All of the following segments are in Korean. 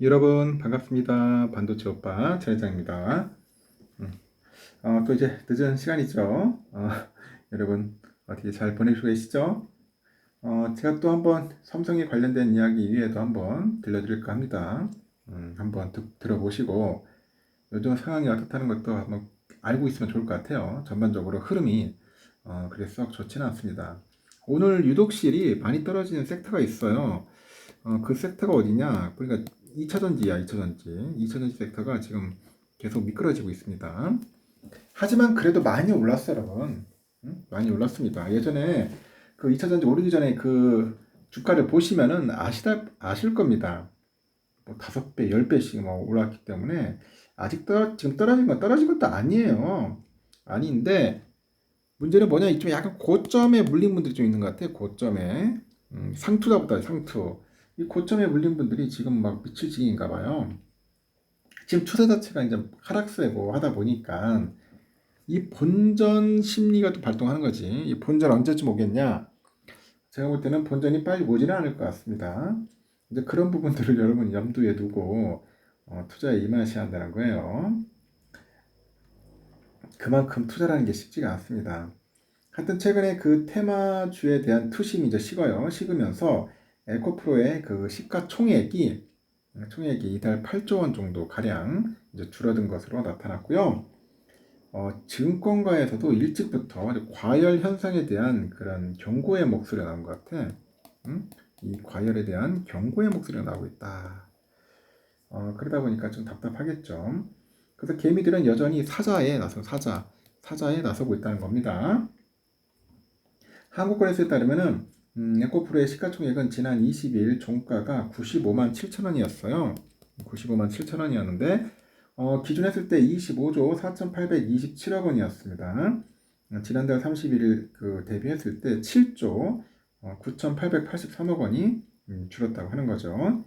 여러분 반갑습니다. 반도체 오빠 차 회장입니다. 또 이제 늦은 시간이죠. 여러분 어떻게 잘 보내시고 계시죠? 제가 또 한번 삼성에 관련된 이야기 이외에도 한번 들려드릴까 합니다. 한번 들어보시고 요즘 상황이 어떻다는 것도 한번 알고 있으면 좋을 것 같아요. 전반적으로 흐름이 그렇게 썩 좋지는 않습니다. 오늘 유독실이 많이 떨어지는 섹터가 있어요. 그 섹터가 어디냐? 그러니까 2차전지야, 2차전지. 2차전지 섹터가 지금 계속 미끄러지고 있습니다. 하지만 그래도 많이 올랐어요, 여러분. 많이 올랐습니다. 예전에 그 2차전지 오르기 전에 그 주가를 보시면은 아실 겁니다. 뭐 5배, 10배씩 뭐 올랐기 때문에 아직 지금 떨어진 것도 아니에요. 아닌데 문제는 뭐냐? 좀 약간 고점에 물린 분들이 좀 있는 것 같아요. 고점에. 상투다보다 상투. 이 고점에 물린 분들이 지금 막 미칠 지경인가 봐요. 지금 추세 자체가 이제 하락세고 하다 보니까 이 본전 심리가 또 발동하는 거지. 이 본전 언제쯤 오겠냐? 제가 볼 때는 본전이 빨리 오지는 않을 것 같습니다. 이제 그런 부분들을 여러분 염두에 두고 투자에 임하셔야 한다는 거예요. 그만큼 투자라는 게 쉽지가 않습니다. 하여튼 최근에 그 테마주에 대한 투심이 이제 식으면서 에코프로의 그 총액이 이달 8조 원 정도 가량 이제 줄어든 것으로 나타났고요. 증권가에서도 일찍부터 과열 현상에 대한 그런 경고의 목소리가 나온 것 같아. 이 과열에 대한 경고의 목소리가 나오고 있다. 그러다 보니까 좀 답답하겠죠. 그래서 개미들은 여전히 사자에 나서고 있다는 겁니다. 한국거래소에 따르면은 에코프로의 시가총액은 지난 20일 종가가 95만 7천 원이었어요. 95만 7천 원이었는데 기준했을 때 25조 4,827억 원이었습니다. 지난달 31일 그 대비했을 때 7조 9,883억 원이 줄었다고 하는 거죠.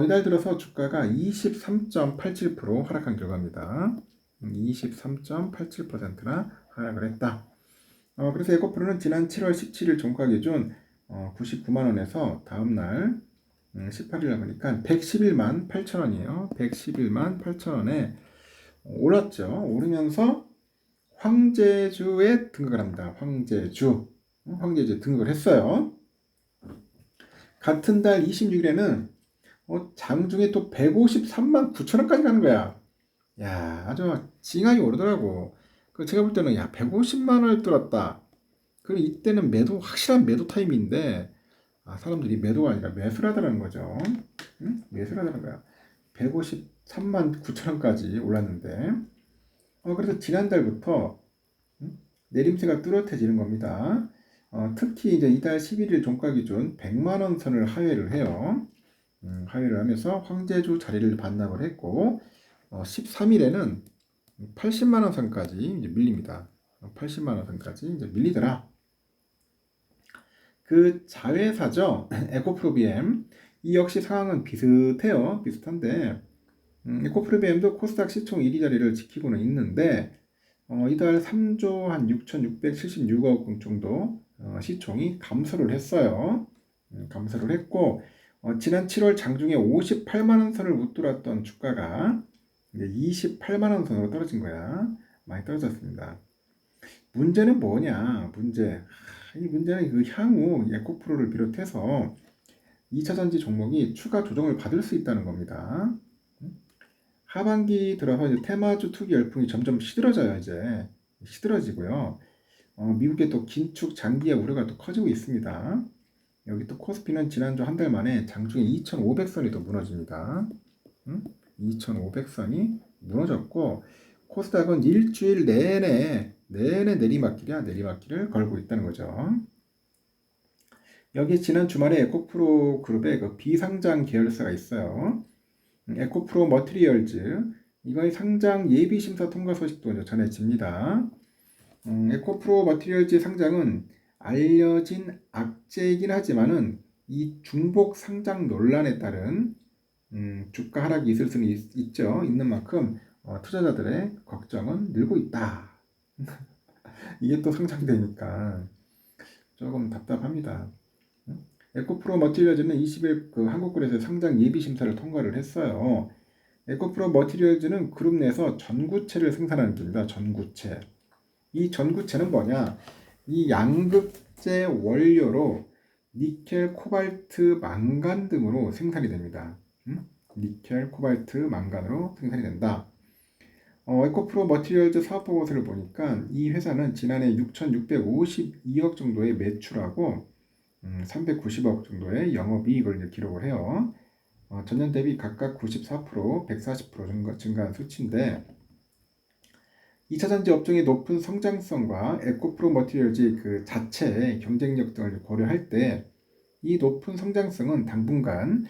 이달 들어서 주가가 23.87% 하락한 결과입니다. 23.87%나 하락을 했다. 그래서 에코프로는 지난 7월 17일 종가 기준 99만 원에서 다음날 18일 보니까 111만 8천 원이에요. 111만 8천 원에 올랐죠. 오르면서 황제주에 등극을 합니다. 황제주 등극을 했어요. 같은 달 26일에는 장중에 또 153만 9천 원까지 가는 거야. 야, 아주 징하게 오르더라고. 그 제가 볼 때는 야, 150만 원을 뚫었다. 그럼 이때는 확실한 매도 타임인데, 사람들이 매도가 아니라 매수를 하더라는 거죠. 매수를 하더라는 거야. 153만 9천 원까지 올랐는데, 그래서 지난달부터 내림세가 뚜렷해지는 겁니다. 특히 이제 이달 11일 종가 기준 100만 원 선을 하회를 해요. 하회를 하면서 황제주 자리를 반납을 했고, 13일에는 80만 원 선까지 이제 밀립니다. 80만 원 선까지 이제 밀리더라. 그 자회사죠. 에코프로비엠. 이 역시 상황은 비슷한데, 에코프로비엠도 코스닥 시총 1위 자리를 지키고는 있는데, 이달 3조 한 6,676억 원 정도 시총이 감소를 했어요. 감소를 했고, 지난 7월 장중에 58만 원 선을 웃돌았던 주가가 이제 28만 원 선으로 떨어진 거야. 많이 떨어졌습니다. 문제는 뭐냐? 이 문제는 그 향후 에코프로를 비롯해서 2차전지 종목이 추가 조정을 받을 수 있다는 겁니다. 하반기 들어서 이제 테마주 투기 열풍이 점점 시들어지고요. 미국의 또 긴축 장기의 우려가 또 커지고 있습니다. 여기 또 코스피는 지난주 한 달 만에 장중에 2,500선이 또 무너집니다. 2,500선이 무너졌고 코스닥은 일주일 내내 내리막길을 걸고 있다는 거죠. 여기 지난 주말에 에코프로 그룹의 그 비상장 계열사가 있어요. 에코프로 머티리얼즈 이거의 상장 예비 심사 통과 소식도 전해집니다. 에코프로 머티리얼즈 상장은 알려진 악재이긴 하지만은 이 중복 상장 논란에 따른 주가 하락이 있을 수는 있는 만큼 투자자들의 걱정은 늘고 있다. 이게 또 상장되니까 조금 답답합니다. 에코프로 머티리얼즈는 20일 그 한국거래소 상장 예비 심사를 통과를 했어요. 에코프로 머티리얼즈는 그룹 내에서 전구체를 생산하는 겁니다. 전구체. 이 전구체는 뭐냐? 이 양극재 원료로 니켈, 코발트, 망간 등으로 생산이 됩니다. 니켈, 코발트, 망간으로 생산이 된다. 에코프로 머티리얼즈 사업보고서를 보니까 이 회사는 지난해 6,652억 정도의 매출하고 390억 정도의 영업이익을 기록을 해요. 전년 대비 각각 94%, 140% 증가한 수치인데 2차전지 업종의 높은 성장성과 에코프로 머티리얼즈 그 자체의 경쟁력 등을 고려할 때 이 높은 성장성은 당분간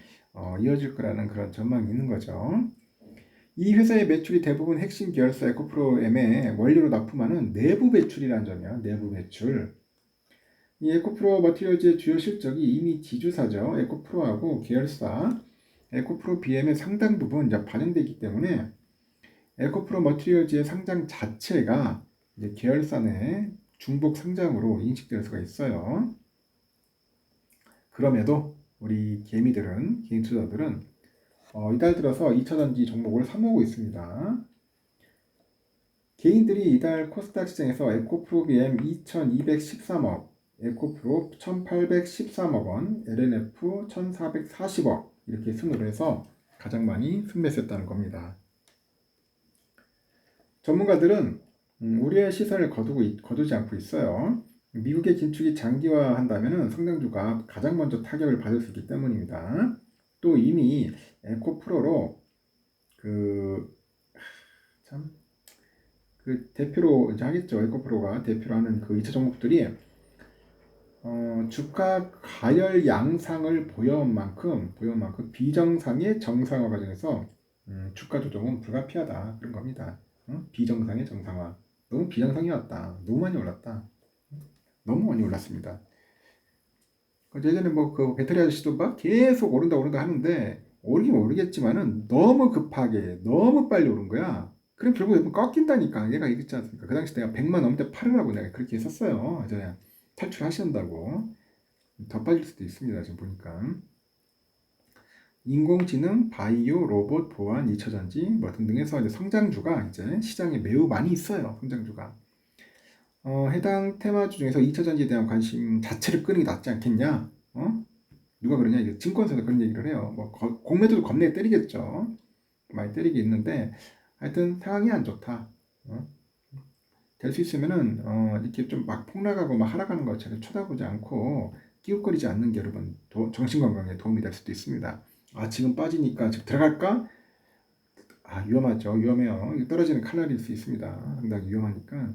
이어질 거라는 그런 전망이 있는 거죠. 이 회사의 매출이 대부분 핵심 계열사 에코프로M에 원료로 납품하는 내부 배출이라는 점이야. 내부 배출. 이 에코프로 머티리얼즈의 주요 실적이 이미 지주사죠. 에코프로하고 계열사 에코프로 BM의 상당 부분 이제 반영되기 때문에 에코프로 머티리얼즈의 상장 자체가 이제 계열사 내 중복 상장으로 인식될 수가 있어요. 그럼에도 우리 개인 투자들은 이달 들어서 2차전지 종목을 사모으고 있습니다. 개인들이 이달 코스닥 시장에서 에코프로 BM 2213억, 에코프로 1813억 원, LNF 1440억 이렇게 순으로 해서 가장 많이 순매수했다는 겁니다. 전문가들은 우려의 시선을 거두지 않고 있어요. 미국의 긴축이 장기화한다면 성장주가 가장 먼저 타격을 받을 수 있기 때문입니다. 또 이미 에코프로로 그 대표로 이제 하겠죠. 에코프로가 대표로 하는 그 2차 종목들이 주가 가열 양상을 보여온 만큼 비정상의 정상화 과정에서 주가 조정은 불가피하다 그런 겁니다. 비정상의 정상화. 너무 비정상이었다. 너무 많이 올랐다. 너무 많이 올랐습니다. 예전에 뭐 그 배터리 아저씨도 막 계속 오른다 하는데 오르긴 오르겠지만은 너무 급하게 너무 빨리 오른 거야. 그럼 결국에 꺾인다니까. 얘가 이랬지 않습니까? 그 당시 내가 100만 넘을 때 팔으라고 내가 그렇게 했었어야 탈출하신다고. 더 빠질 수도 있습니다. 지금 보니까. 인공지능, 바이오, 로봇, 보안, 2차전지 뭐 등등해서 이제 성장주가 이제 시장에 매우 많이 있어요. 성장주가. 해당 테마주 중에서 2차전지에 대한 관심 자체를 끄는 게 낫지 않겠냐? 누가 그러냐? 이게 증권사도 그런 얘기를 해요. 뭐 공매도도 겁내 때리겠죠. 많이 때리게 있는데 하여튼 상황이 안 좋다. 될 수 있으면은 이렇게 좀 막 폭락하고 막 하락하는 것처럼 쳐다보지 않고 끼웃거리지 않는 게 여러분 정신 건강에 도움이 될 수도 있습니다. 지금 빠지니까 지금 들어갈까? 위험하죠. 위험해요. 떨어지는 칼날일 수 있습니다. 상당히 위험하니까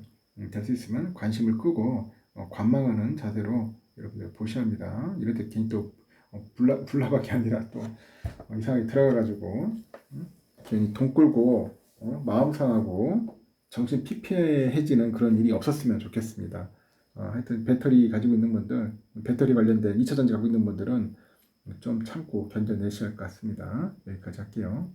될 수 있으면 관심을 끄고 관망하는 자세로 여러분들 보셔야 합니다. 이럴 때 괜히 또 불나밖에 아니라 또 이상하게 들어가가지고 괜히 돈 끌고 마음 상하고 정신 피폐해지는 그런 일이 없었으면 좋겠습니다. 하여튼 배터리 가지고 있는 분들, 배터리 관련된 2차전지 갖고 있는 분들은 좀 참고 견뎌내셔야 할 것 같습니다. 여기까지 할게요.